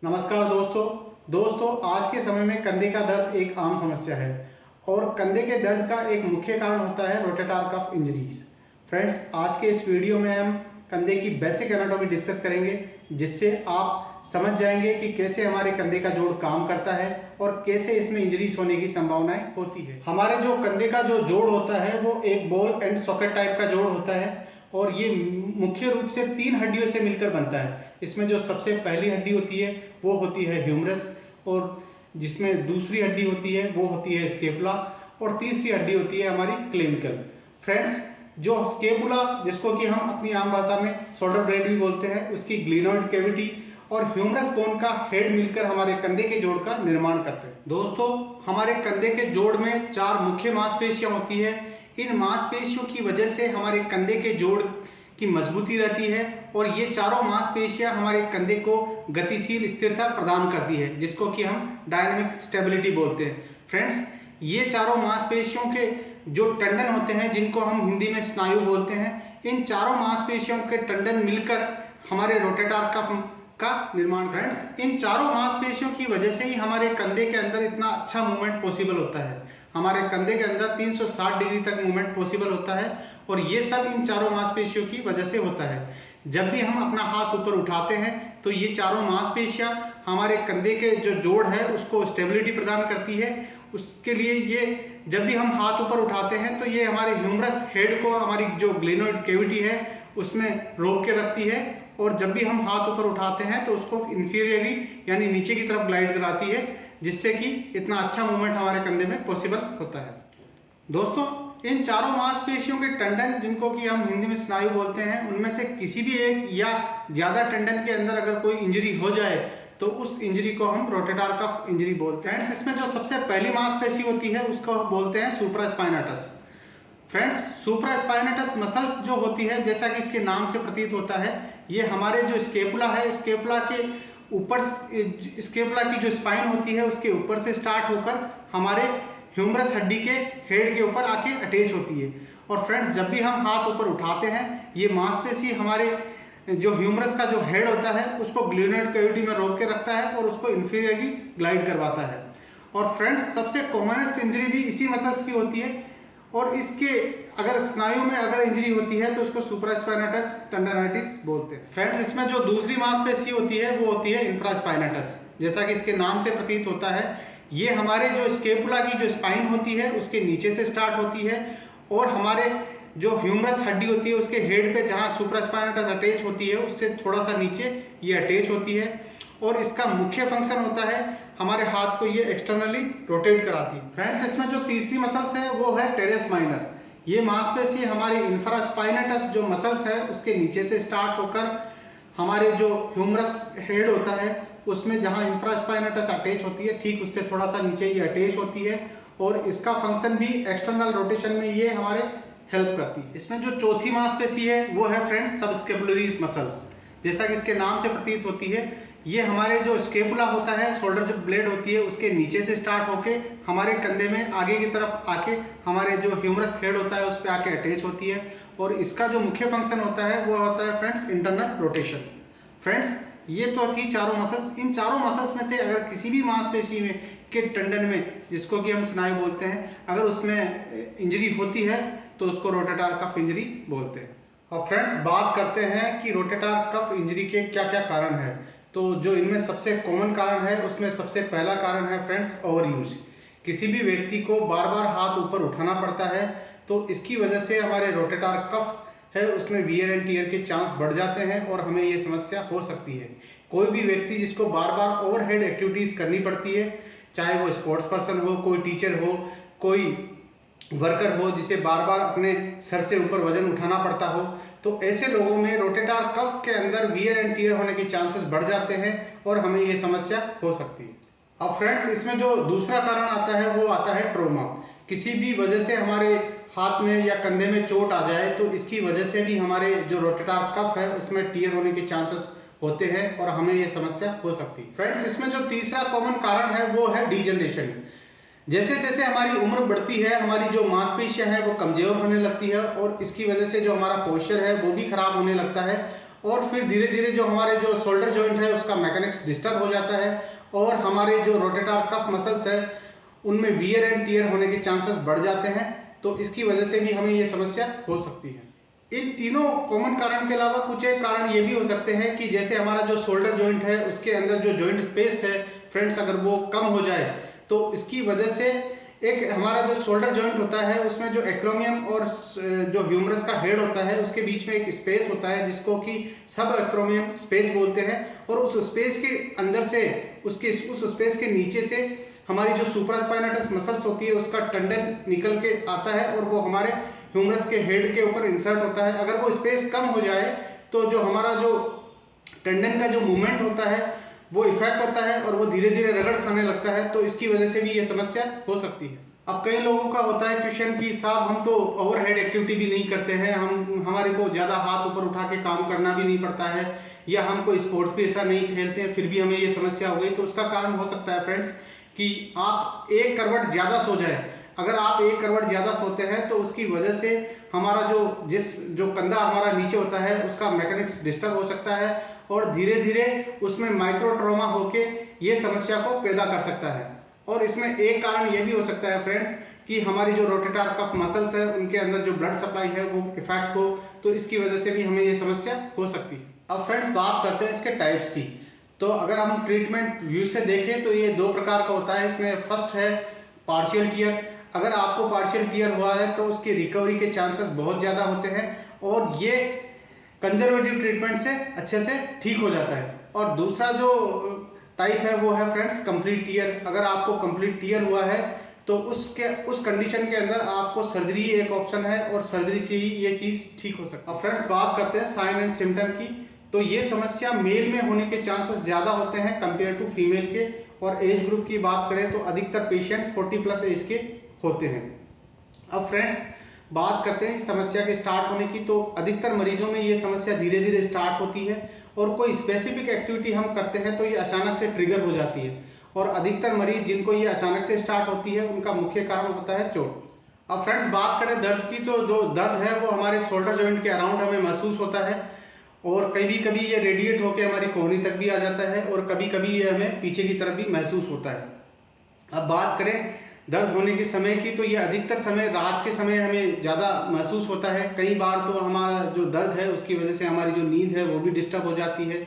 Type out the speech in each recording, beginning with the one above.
नमस्कार दोस्तों आज के समय में कंधे का दर्द एक आम समस्या है और कंधे के दर्द का एक मुख्य कारण होता है रोटेटर कफ इंजरीज। फ्रेंड्स, आज के इस वीडियो में हम कंधे की बेसिक एनाटॉमी डिस्कस करेंगे, जिससे आप समझ जाएंगे कि कैसे हमारे कंधे का जोड़ काम करता है और कैसे इसमें इंजरीज होने की संभावनाएं होती है। हमारे जो कंधे का जो जोड़ होता है वो एक बॉल एंड सॉकेट टाइप का जोड़ होता है और ये मुख्य रूप से 3 हड्डियों से मिलकर बनता है। इसमें जो सबसे पहली हड्डी होती है वो होती है ह्यूमरस, और जिसमें दूसरी हड्डी होती है वो होती है स्केपुला, और तीसरी हड्डी होती है हमारी क्लेविकल। फ्रेंड्स, जो स्केपुला, जिसको कि हम अपनी आम भाषा में शोल्डर ब्लेड भी बोलते हैं, उसकी ग्लिनोइड कैविटी और ह्यूमरस बोन का हेड मिलकर हमारे कंधे के जोड़ का निर्माण करते हैं। दोस्तों, हमारे कंधे के जोड़ में 4 मुख्य मांसपेशियां होती है। इन मांसपेशियों की वजह से हमारे कंधे के जोड़ की मजबूती रहती है और ये चारों मांसपेशियां हमारे कंधे को गतिशील स्थिरता प्रदान करती है, जिसको कि हम डायनामिक स्टेबिलिटी बोलते हैं। फ्रेंड्स, ये चारों मांसपेशियों के जो टंडन होते हैं, जिनको हम हिंदी में स्नायु बोलते हैं, इन चारों मांसपेशियों के टंडन मिलकर हमारे रोटेटर कफ का निर्माण। फ्रेंड्स, इन चारों मांसपेशियों की वजह से ही हमारे कंधे के अंदर इतना अच्छा मूवमेंट पॉसिबल होता है। हमारे कंधे के अंदर 360 डिग्री तक मूवमेंट पॉसिबल होता है और ये सब इन चारों मांसपेशियों की वजह से होता है। जब भी हम अपना हाथ ऊपर उठाते हैं तो ये चारों मांसपेशियां हमारे कंधे के जो जोड़ है उसको स्टेबिलिटी प्रदान करती है। उसके लिए ये जब भी हम हाथ ऊपर उठाते हैं तो ये हमारे ह्यूमरस हेड को, हमारी जो ग्लिनोइड कैविटी है, उसमें रोक के रखती है, और जब भी हम हाथ ऊपर उठाते हैं तो उसको इंफीरियरली यानी नीचे की तरफ ग्लाइड कराती है, जिससे कि इतना अच्छा मूवमेंट हमारे कंधे में पॉसिबल होता है। दोस्तों, इन चारों मांसपेशियों के टंडन, जिनको कि हम हिंदी में स्नायु बोलते हैं, उनमें से किसी भी एक या ज्यादा टंडन के अंदर अगर कोई इंजरी हो जाए तो उस इंजरी को हम रोटेटर कफ इंजरी बोलते हैं। इसमें जो सबसे पहली मांसपेशी होती है उसको बोलते हैं सुप्रास्पाइनेटस। फ्रेंड्स, सुप्रास्पाइनेटस मसल्स जो होती है, जैसा कि इसके नाम से प्रतीत होता है, ये हमारे जो स्केपुला है, स्केपुला के ऊपर, स्केपुला की जो स्पाइन होती है उसके ऊपर से स्टार्ट होकर हमारे ह्यूमरस हड्डी के हेड के ऊपर आके अटैच होती है। और फ्रेंड्स, जब भी हम हाथ ऊपर उठाते हैं, ये मांसपेशी हमारे जो ह्यूमरस का जो हेड होता है उसको ग्लिनोइड कैविटी में रोक के रखता है और उसको इंफीरियरली ग्लाइड करवाता है। और फ्रेंड्स, सबसे कॉमनेस्ट इंजरी भी इसी मसल्स की होती है, और इसके अगर स्नायु में अगर इंजरी होती है तो उसको सुप्रास्पाइनेटस टेंडनाइटिस बोलते हैं। फ्रेंड्स, इसमें जो दूसरी मांसपेशी होती है वो होती है इंफ्रास्पाइनेटस। जैसा कि इसके नाम से प्रतीत होता है, ये हमारे जो स्केपुला की जो स्पाइन होती है उसके नीचे से स्टार्ट होती है और हमारे जो ह्यूमरस हड्डी होती है उसके हेड पे जहाँ सुप्रास्पाइनेटस अटैच होती है उससे थोड़ा सा नीचे ये अटैच होती है, और इसका मुख्य फंक्शन होता है हमारे हाथ को ये एक्सटर्नली रोटेट कराती है। फ्रेंड्स, इसमें जो तीसरी मसल्स है वो है टेरेस माइनर। ये मांसपेशी हमारी इंफ्रास्पाइनेटस जो मसल्स है उसके नीचे से स्टार्ट होकर हमारे जो ह्यूमरस हेड होता है उसमें जहाँ इंफ्रास्पाइनेटस अटैच होती है, ठीक उससे थोड़ा सा नीचे ये अटैच होती है, और इसका फंक्शन भी एक्सटर्नल रोटेशन में ये हमारे हेल्प करती है। इसमें जो चौथी मांसपेशी है वो है फ्रेंड्स सबस्केपुलरीज मसल्स। जैसा कि इसके नाम से प्रतीत होती है, ये हमारे जो स्केपुला होता है, शोल्डर जो ब्लेड होती है, उसके नीचे से स्टार्ट होके हमारे कंधे में आगे की तरफ आके हमारे जो ह्यूमरस हेड होता है उस पर आके अटैच होती है, और इसका जो मुख्य फंक्शन होता है वो होता है फ्रेंड्स इंटरनल रोटेशन। फ्रेंड्स, ये तो थी चारों मसल्स। इन चारों मसल्स में से अगर किसी भी मांसपेशी में के टंडन में, जिसको कि हम स्नायु बोलते हैं, अगर उसमें इंजरी होती है तो उसको रोटेटर कफ इंजरी बोलते हैं। और फ्रेंड्स, बात करते हैं कि रोटेटर कफ इंजरी के क्या क्या कारण है। तो जो इनमें सबसे कॉमन कारण है उसमें सबसे पहला कारण है फ्रेंड्स ओवर यूज। किसी भी व्यक्ति को बार बार हाथ ऊपर उठाना पड़ता है तो इसकी वजह से हमारे रोटेटर कफ है उसमें वियर एंड टियर के चांस बढ़ जाते हैं और हमें ये समस्या हो सकती है। कोई भी व्यक्ति जिसको बार बार ओवरहेड एक्टिविटीज़ करनी पड़ती है, चाहे वो स्पोर्ट्स पर्सन हो, कोई टीचर हो, कोई वर्कर हो, जिसे बार बार अपने सर से ऊपर वजन उठाना पड़ता हो, तो ऐसे लोगों में रोटेटर कफ के अंदर वियर एंड टियर होने के चांसेस बढ़ जाते हैं और हमें ये समस्या हो सकती है। अब फ्रेंड्स, इसमें जो दूसरा कारण आता है वो आता है ट्रॉमा। किसी भी वजह से हमारे हाथ में या कंधे में चोट आ जाए तो इसकी वजह से भी हमारे जो रोटेटर कफ है उसमें टियर होने के चांसेस होते हैं और हमें ये समस्या हो सकती है। फ्रेंड्स, इसमें जो तीसरा कॉमन कारण है वो है डीजनरेशन। जैसे जैसे हमारी उम्र बढ़ती है, हमारी जो मांसपेशियां हैं वो कमजोर होने लगती है और इसकी वजह से जो हमारा पोस्चर है वो भी खराब होने लगता है और फिर धीरे धीरे जो हमारे जो शोल्डर जॉइंट है उसका मैकेनिक्स डिस्टर्ब हो जाता है और हमारे जो रोटेटर कफ मसल्स है उनमें वियर एंड टियर होने के चांसेस बढ़ जाते हैं। तो इसकी वजह से भी हमें ये समस्या हो सकती है। इन तीनों कॉमन कारण के अलावा कुछ एक कारण ये भी हो सकते हैं कि जैसे हमारा जो शोल्डर जॉइंट है उसके अंदर जो जॉइंट स्पेस है फ्रेंड्स, अगर वो कम हो जाए तो इसकी वजह से एक हमारा जो शोल्डर जॉइंट होता है उसमें जो एक्रोमियम और जो ह्यूमरस का हेड होता है उसके बीच में एक स्पेस होता है जिसको कि सब एक्रोमियम स्पेस बोलते हैं। और उस स्पेस के अंदर से उस स्पेस के नीचे से हमारी जो सुप्रास्पाइनेटस मसल्स होती है उसका टंडन निकल के आता है और वो हमारे ह्यूमरस के हेड के ऊपर इंसर्ट होता है। अगर वो स्पेस कम हो जाए तो जो हमारा जो टेंडन का जो मूवमेंट होता है वो इफेक्ट होता है और वो धीरे धीरे रगड़ खाने लगता है। तो इसकी वजह से भी ये समस्या हो सकती है। अब कई लोगों का होता है क्वेश्चन कि साहब हम तो ओवरहेड एक्टिविटी भी नहीं करते हैं, हमारे को ज़्यादा हाथ ऊपर उठा के काम करना भी नहीं पड़ता है, या हम कोई स्पोर्ट्स भी ऐसा नहीं खेलते हैं फिर भी हमें ये समस्या हो गई। तो उसका कारण हो सकता है फ्रेंड्स कि आप एक करवट ज़्यादा सो जाए। अगर आप एक करवट ज़्यादा सोते हैं तो उसकी वजह से हमारा जो कंधा हमारा नीचे होता है उसका मैकेनिक्स डिस्टर्ब हो सकता है और धीरे धीरे उसमें माइक्रो ट्रॉमा होके ये समस्या को पैदा कर सकता है। और इसमें एक कारण ये भी हो सकता है फ्रेंड्स कि हमारी जो रोटेटर कफ मसल्स है उनके अंदर जो ब्लड सप्लाई है वो इफेक्ट हो, तो इसकी वजह से भी हमें ये समस्या हो सकती है। अब फ्रेंड्स बात करते हैं इसके टाइप्स की। तो अगर हम ट्रीटमेंट व्यू से देखें तो ये दो प्रकार का होता है। इसमें फर्स्ट है पार्शियल टियर। अगर आपको पार्शियल टियर हुआ है तो उसकी रिकवरी के चांसेस बहुत ज़्यादा होते हैं और ये कंजर्वेटिव ट्रीटमेंट से अच्छे से ठीक हो जाता है। और दूसरा जो टाइप है वो है फ्रेंड्स कंप्लीट टियर। अगर आपको कंप्लीट टियर हुआ है तो उस कंडीशन के अंदर आपको सर्जरी एक ऑप्शन है और सर्जरी से ही ये चीज़ ठीक हो सकती है। अब फ्रेंड्स बात करते हैं साइन एंड सिम्टम की। तो ये समस्या मेल में होने के चांसेस ज़्यादा होते हैं कंपेयर टू फीमेल के। और एज ग्रुप की बात करें तो अधिकतर पेशेंट 40+ एज के होते हैं। अब फ्रेंड्स बात करते हैं समस्या के स्टार्ट होने की। तो अधिकतर मरीजों में ये समस्या धीरे धीरे स्टार्ट होती है और कोई स्पेसिफिक एक्टिविटी हम करते हैं तो ये अचानक से ट्रिगर हो जाती है। और अधिकतर मरीज जिनको ये अचानक से स्टार्ट होती है उनका मुख्य कारण होता है चोट। अब फ्रेंड्स बात करें दर्द की, तो जो दर्द है वो हमारे शोल्डर जॉइंट के अराउंड हमें महसूस होता है और कभी कभी ये रेडिएट होकर हमारी कोहनी तक भी आ जाता है और कभी कभी ये हमें पीछे की तरफ भी महसूस होता है। अब बात करें दर्द होने के समय की, तो ये अधिकतर समय रात के समय हमें ज़्यादा महसूस होता है। कई बार तो हमारा जो दर्द है उसकी वजह से हमारी जो नींद है वो भी डिस्टर्ब हो जाती है।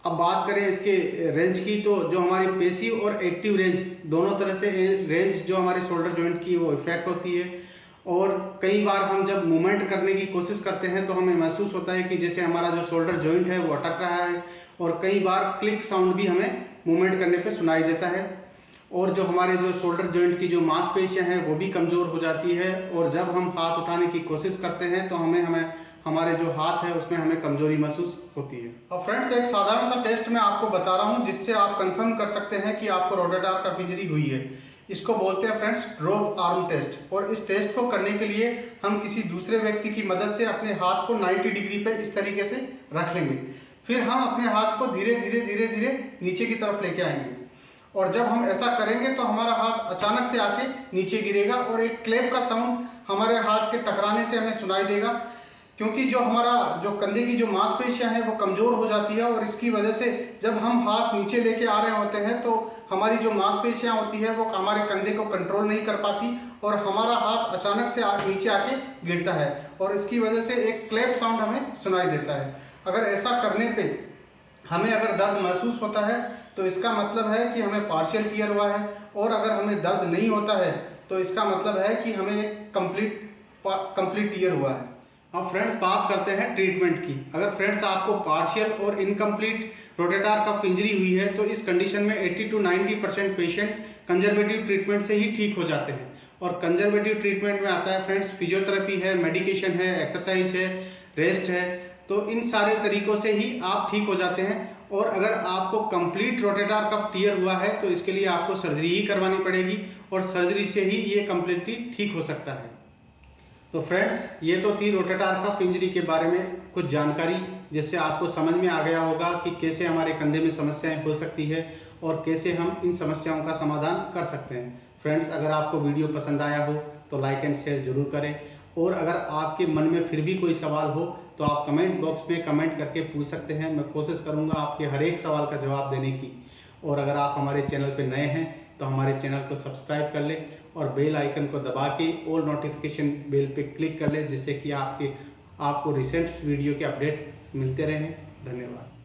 अब बात करें इसके रेंज की, तो जो हमारी पेसिव और एक्टिव रेंज दोनों तरह से रेंज जो हमारे शोल्डर जॉइंट की वो इफेक्ट होती है। और कई बार हम जब मूवमेंट करने की कोशिश करते हैं तो हमें महसूस होता है कि जैसे हमारा जो शोल्डर जॉइंट है वो अटक रहा है और कई बार क्लिक साउंड भी हमें मूवमेंट करने पे सुनाई देता है। और जो हमारे जो शोल्डर जॉइंट की जो मांसपेशियां हैं वो भी कमज़ोर हो जाती है और जब हम हाथ उठाने की कोशिश करते हैं तो हमें हमारे जो हाथ है उसमें हमें कमजोरी महसूस होती है। अब फ्रेंड्स एक साधारण सा टेस्ट मैं आपको बता रहा हूं जिससे आप कंफर्म कर सकते हैं कि आपको रोटेटर कफ इंजरी हुई है। इसको बोलते हैं फ्रेंड्स ड्रॉप आर्म टेस्ट। और इस टेस्ट को करने के लिए हम किसी दूसरे व्यक्ति की मदद से अपने हाथ को 90 डिग्री पे इस तरीके से रख लेंगे। फिर हम अपने हाथ को धीरे धीरे नीचे की तरफ लेके आएंगे और जब हम ऐसा करेंगे तो हमारा हाथ अचानक से आके नीचे गिरेगा और एक क्लैप का साउंड हमारे हाथ के टकराने से हमें सुनाई देगा, क्योंकि जो हमारा जो कंधे की जो मांसपेशियां हैं वो कमज़ोर हो जाती है और इसकी वजह से जब हम हाथ नीचे लेके आ रहे होते हैं तो हमारी जो मांसपेशियां होती है वो हमारे कंधे को कंट्रोल नहीं कर पाती और हमारा हाथ अचानक से नीचे आके गिरता है और इसकी वजह से एक क्लैप साउंड हमें सुनाई देता है। अगर ऐसा करने पे हमें अगर दर्द महसूस होता है तो इसका मतलब है कि हमें पार्शियल टियर हुआ है, और अगर हमें दर्द नहीं होता है तो इसका मतलब है कि हमें एक कंप्लीट टियर हुआ है। अब फ्रेंड्स बात करते हैं ट्रीटमेंट की। अगर फ्रेंड्स आपको पार्शियल और इनकम्प्लीट रोटेटर कफ इंजरी हुई है तो इस कंडीशन में 80 to 90% पेशेंट कंजर्वेटिव ट्रीटमेंट से ही ठीक हो जाते हैं। और कंजर्वेटिव ट्रीटमेंट में आता है फ्रेंड्स फिजियोथेरेपी है, मेडिकेशन है, एक्सरसाइज है, रेस्ट है। तो इन सारे तरीकों से ही आप ठीक हो जाते हैं। और अगर आपको कंप्लीट रोटेटर कफ टियर हुआ है तो इसके लिए आपको सर्जरी ही करवानी पड़ेगी और सर्जरी से ही ये कम्प्लीटली ठीक हो सकता है। तो फ्रेंड्स ये तो थी रोटेटर कफ इंजरी के बारे में कुछ जानकारी, जिससे आपको समझ में आ गया होगा कि कैसे हमारे कंधे में समस्याएं हो सकती है और कैसे हम इन समस्याओं का समाधान कर सकते हैं। फ्रेंड्स अगर आपको वीडियो पसंद आया हो तो लाइक एंड शेयर जरूर करें और अगर आपके मन में फिर भी कोई सवाल हो तो आप कमेंट बॉक्स में कमेंट करके पूछ सकते हैं। मैं कोशिश करूंगा आपके हर एक सवाल का जवाब देने की। और अगर आप हमारे चैनल पर नए हैं तो हमारे चैनल को सब्सक्राइब कर लें और बेल आइकन को दबा के ऑल नोटिफिकेशन बेल पे क्लिक कर लें, जिससे कि आपको रिसेंट वीडियो के अपडेट मिलते रहें। धन्यवाद।